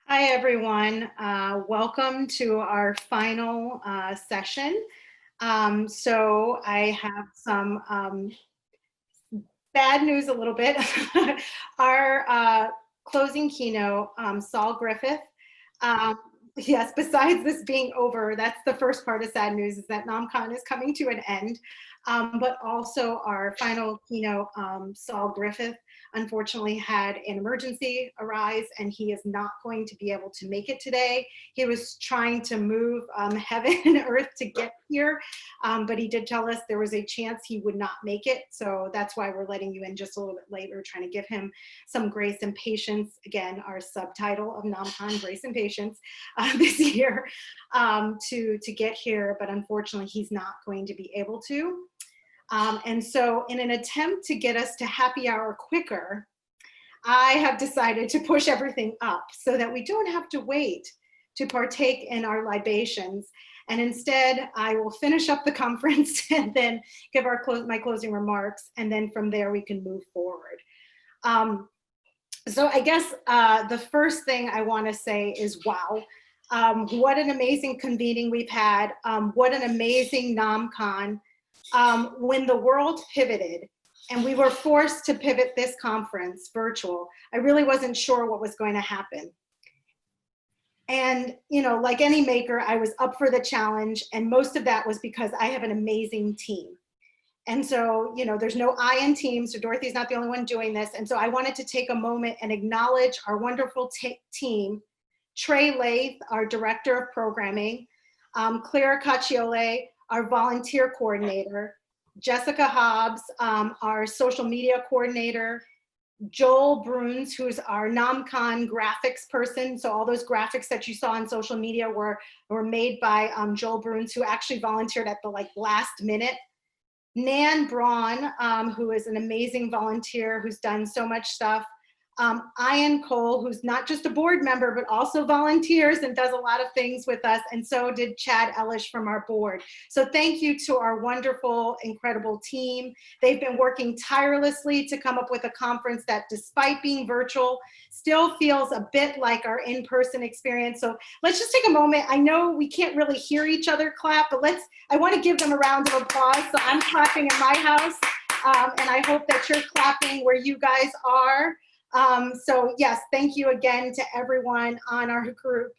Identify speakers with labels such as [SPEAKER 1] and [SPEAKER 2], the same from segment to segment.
[SPEAKER 1] Hi, everyone. Welcome to our final session. So I have some bad news a little bit. Our closing keynote, Saul Griffith. Um, yes, besides this being over, that's the first part of sad news, is that NOMCON is coming to an end. But also our final keynote, Saul Griffith, unfortunately had an emergency arise and he is not going to be able to make it today. He was trying to move heaven and earth to get here, but he did tell us there was a chance he would not make it. So that's why we're letting you in just a little bit later, trying to give him some grace and patience. Again, our subtitle of NOMCON, Grace and Patience, this year to get here, but unfortunately he's not going to be able to. And so in an attempt to get us to happy hour quicker, I have decided to push everything up so that we don't have to wait to partake in our libations. And instead, I will finish up the conference and then give my closing remarks. And then from there, we can move forward. So I guess the first thing I want to say is, wow, what an amazing convening we've had. What an amazing NOMCON. When the world pivoted and we were forced to pivot this conference virtual, I really wasn't sure what was going to happen. And, you know, like any maker, I was up for the challenge. And most of that was because I have an amazing team. And so, you know, there's no I in team, so Dorothy's not the only one doing this. And so I wanted to take a moment and acknowledge our wonderful team, Trey Lath, our director of programming, Clara Cacciole, our volunteer coordinator, Jessica Hobbs, our social media coordinator, Joel Bruns, who's our NOMCON graphics person. So all those graphics that you saw on social media were made by Joel Bruns, who actually volunteered at the last minute. Nan Braun, who is an amazing volunteer who's done so much stuff. Ian Cole, who's not just a board member, but also volunteers and does a lot of things with us. And so did Chad Ellish from our board. So thank you to our wonderful, incredible team. They've been working tirelessly to come up with a conference that, despite being virtual, still feels a bit like our in-person experience. So let's just take a moment. I know we can't really hear each other clap, but I want to give them a round of applause. So I'm clapping in my house, and I hope that you're clapping where you guys are. So yes, thank you again to everyone on our group.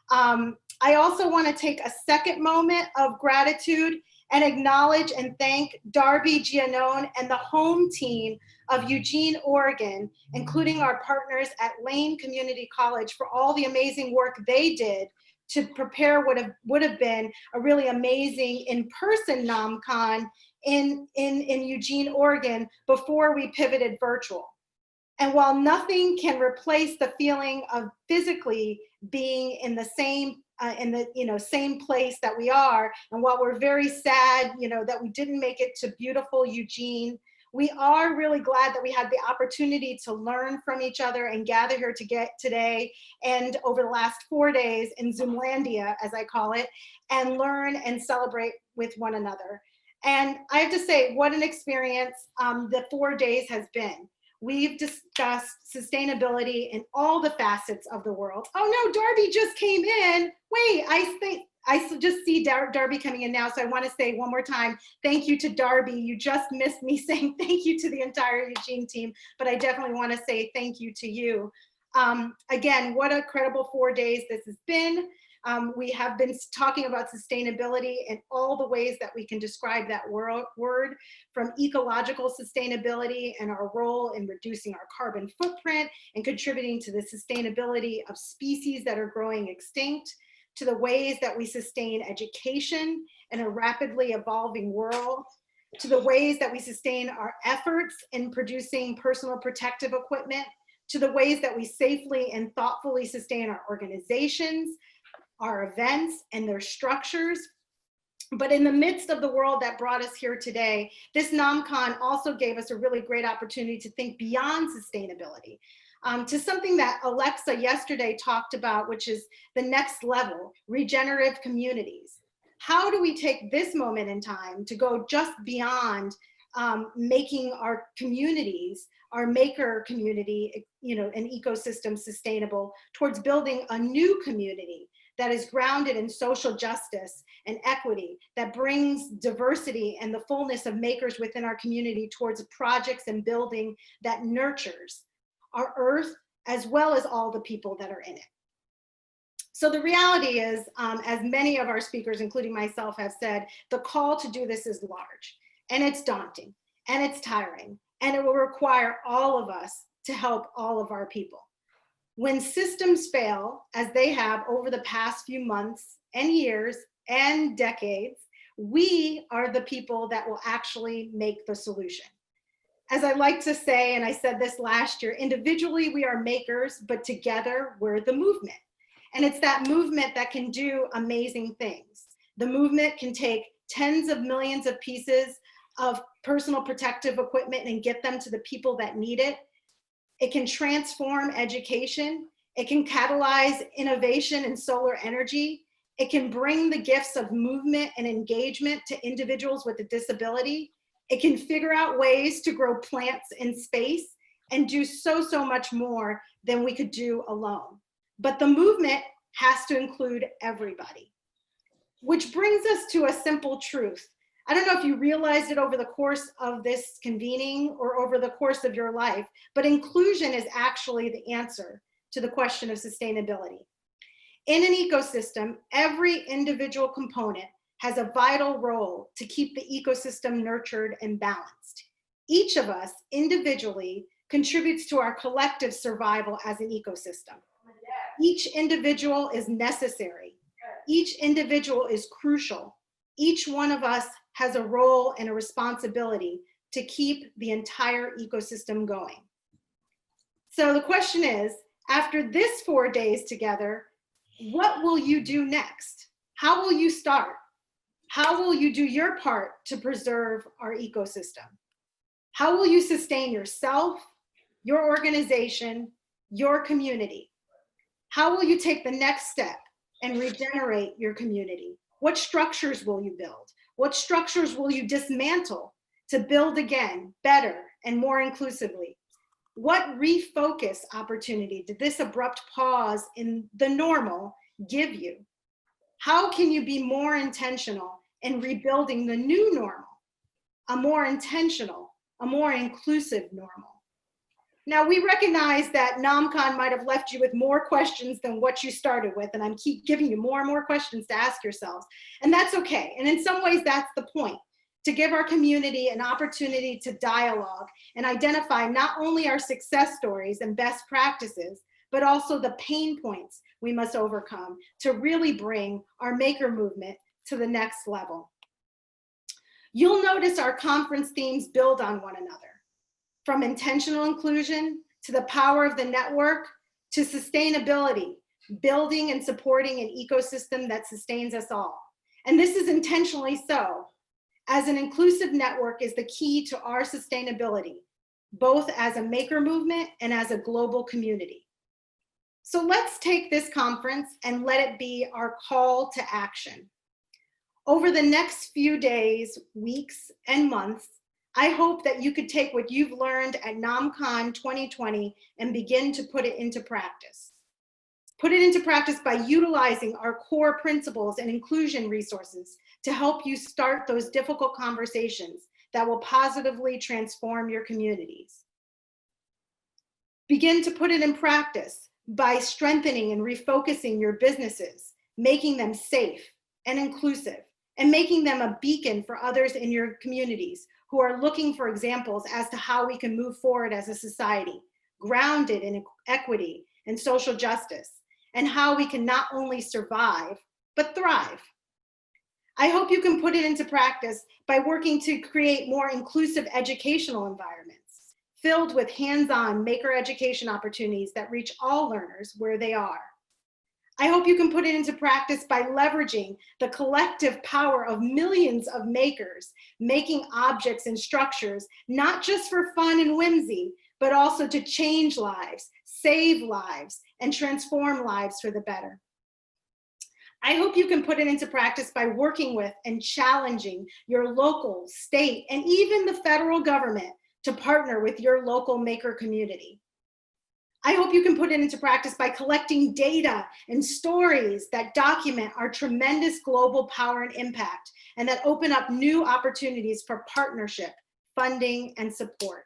[SPEAKER 1] I also want to take a second moment of gratitude and acknowledge and thank Darby Giannone and the home team of Eugene, Oregon, including our partners at Lane Community College, for all the amazing work they did to prepare what would have been a really amazing in-person NOMCON in Eugene, Oregon, before we pivoted virtual. And while nothing can replace the feeling of physically being in the same same place that we are, and while we're very sad, that we didn't make it to beautiful Eugene, we are really glad that we had the opportunity to learn from each other and gather here today and over the last 4 days in Zoomlandia, as I call it, and learn and celebrate with one another. And I have to say, what an experience the 4 days has been. We've discussed sustainability in all the facets of the world. Oh no, Darby just came in. Wait, I just see Darby coming in now. So I want to say one more time, thank you to Darby. You just missed me saying thank you to the entire Eugene team, but I definitely want to say thank you to you. Again, what a credible 4 days this has been. We have been talking about sustainability and all the ways that we can describe that word, from ecological sustainability and our role in reducing our carbon footprint and contributing to the sustainability of species that are growing extinct, to the ways that we sustain education in a rapidly evolving world, to the ways that we sustain our efforts in producing personal protective equipment, to the ways that we safely and thoughtfully sustain our organizations, our events and their structures. But in the midst of the world that brought us here today, this NOMCON also gave us a really great opportunity to think beyond sustainability, to something that Alexa yesterday talked about, which is the next level, regenerative communities. How do we take this moment in time to go just beyond making our communities, our maker community, an ecosystem sustainable, towards building a new community that is grounded in social justice and equity, that brings diversity and the fullness of makers within our community towards projects and building that nurtures our earth as well as all the people that are in it. So the reality is, as many of our speakers, including myself, have said, the call to do this is large, and it's daunting, and it's tiring, and it will require all of us to help all of our people. When systems fail, as they have over the past few months and years and decades, we are the people that will actually make the solution. As I like to say, and I said this last year, individually we are makers, but together we're the movement. And it's that movement that can do amazing things. The movement can take tens of millions of pieces of personal protective equipment and get them to the people that need it. It can transform education. It can catalyze innovation in solar energy. It can bring the gifts of movement and engagement to individuals with a disability. It can figure out ways to grow plants in space and do so much more than we could do alone. But the movement has to include everybody, which brings us to a simple truth. I don't know if you realized it over the course of this convening or over the course of your life, but inclusion is actually the answer to the question of sustainability. In an ecosystem, every individual component has a vital role to keep the ecosystem nurtured and balanced. Each of us individually contributes to our collective survival as an ecosystem. Each individual is necessary. Each individual is crucial. Each one of us has a role and a responsibility to keep the entire ecosystem going. So the question is, after this 4 days together, what will you do next? How will you start? How will you do your part to preserve our ecosystem? How will you sustain yourself, your organization, your community? How will you take the next step and regenerate your community? What structures will you build? What structures will you dismantle to build again, better and more inclusively? What refocus opportunity did this abrupt pause in the normal give you? How can you be more intentional in rebuilding the new normal, a more intentional, a more inclusive normal? Now, we recognize that NOMCON might have left you with more questions than what you started with, and I'm keep giving you more and more questions to ask yourselves, and that's okay. And in some ways, that's the point, to give our community an opportunity to dialogue and identify not only our success stories and best practices, but also the pain points we must overcome to really bring our maker movement to the next level. You'll notice our conference themes build on one another. From intentional inclusion to the power of the network to sustainability, building and supporting an ecosystem that sustains us all. And this is intentionally so, as an inclusive network is the key to our sustainability, both as a maker movement and as a global community. So let's take this conference and let it be our call to action. Over the next few days, weeks, and months, I hope that you could take what you've learned at NOMCON 2020 and begin to put it into practice. Put it into practice by utilizing our core principles and inclusion resources to help you start those difficult conversations that will positively transform your communities. Begin to put it in practice by strengthening and refocusing your businesses, making them safe and inclusive, and making them a beacon for others in your communities who are looking for examples as to how we can move forward as a society, grounded in equity and social justice, and how we can not only survive, but thrive. I hope you can put it into practice by working to create more inclusive educational environments, filled with hands-on maker education opportunities that reach all learners where they are. I hope you can put it into practice by leveraging the collective power of millions of makers, making objects and structures, not just for fun and whimsy, but also to change lives, save lives, and transform lives for the better. I hope you can put it into practice by working with and challenging your local, state, and even the federal government to partner with your local maker community. I hope you can put it into practice by collecting data and stories that document our tremendous global power and impact, and that open up new opportunities for partnership, funding, and support.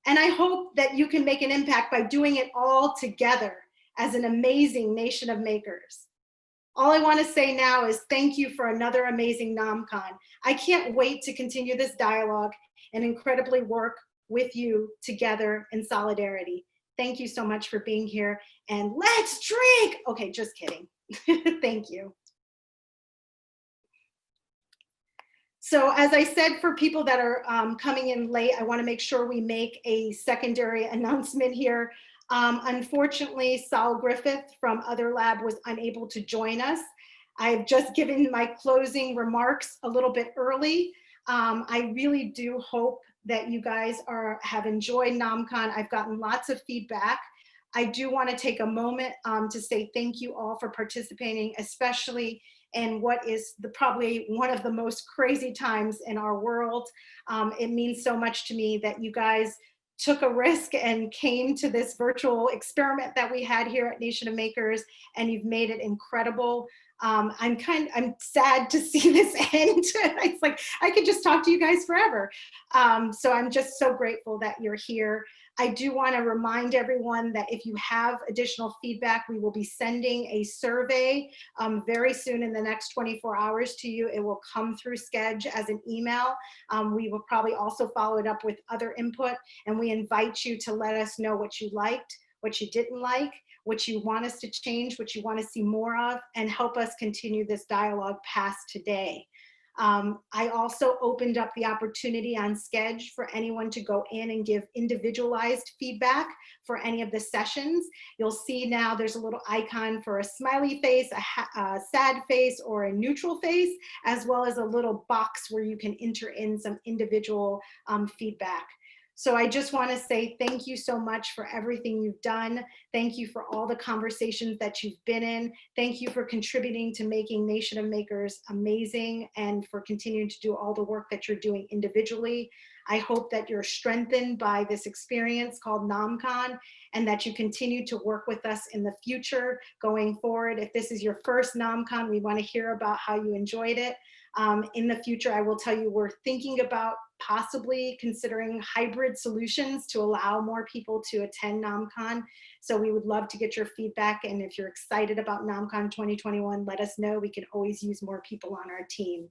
[SPEAKER 1] And I hope that you can make an impact by doing it all together as an amazing nation of makers. All I want to say now is thank you for another amazing NOMCON. I can't wait to continue this dialogue and incredibly work with you together in solidarity. Thank you so much for being here, and let's drink. Okay, just kidding. Thank you. So as I said, for people that are coming in late, I want to make sure we make a secondary announcement here. Unfortunately, Saul Griffith from Other Lab was unable to join us. I've just given my closing remarks a little bit early. I really do hope that you guys have enjoyed NOMCON. I've gotten lots of feedback. I do want to take a moment to say thank you all for participating, especially in what is probably one of the most crazy times in our world. It means so much to me that you guys took a risk and came to this virtual experiment that we had here at Nation of Makers, and you've made it incredible. I'm sad to see this end. It's like, I could just talk to you guys forever. So I'm just so grateful that you're here. I do want to remind everyone that if you have additional feedback, we will be sending a survey very soon in the next 24 hours to you. It will come through Sketch as an email. We will probably also follow it up with other input, and we invite you to let us know what you liked, what you didn't like, what you want us to change, what you want to see more of, and help us continue this dialogue past today. I also opened up the opportunity on Sketch for anyone to go in and give individualized feedback for any of the sessions. You'll see now there's a little icon for a smiley face, a sad face, or a neutral face, as well as a little box where you can enter in some individual feedback. So I just want to say thank you so much for everything you've done. Thank you for all the conversations that you've been in. Thank you for contributing to making Nation of Makers amazing, and for continuing to do all the work that you're doing individually. I hope that you're strengthened by this experience called NOMCON, and that you continue to work with us in the future going forward. If this is your first NOMCON, we want to hear about how you enjoyed it. In the future, I will tell you, we're thinking about possibly considering hybrid solutions to allow more people to attend NOMCON. So we would love to get your feedback. And if you're excited about NOMCON 2021, let us know. We can always use more people on our team.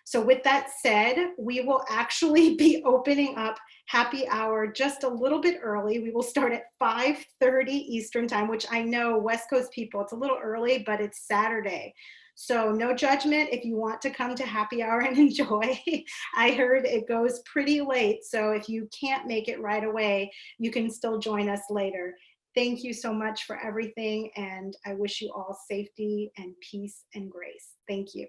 [SPEAKER 1] So with that said, we will actually be opening up happy hour just a little bit early. We will start at 5:30 Eastern time, which I know West Coast people, it's a little early, but it's Saturday. So no judgment if you want to come to happy hour and enjoy. I heard it goes pretty late, so if you can't make it right away, you can still join us later. Thank you so much for everything, and I wish you all safety and peace and grace. Thank you.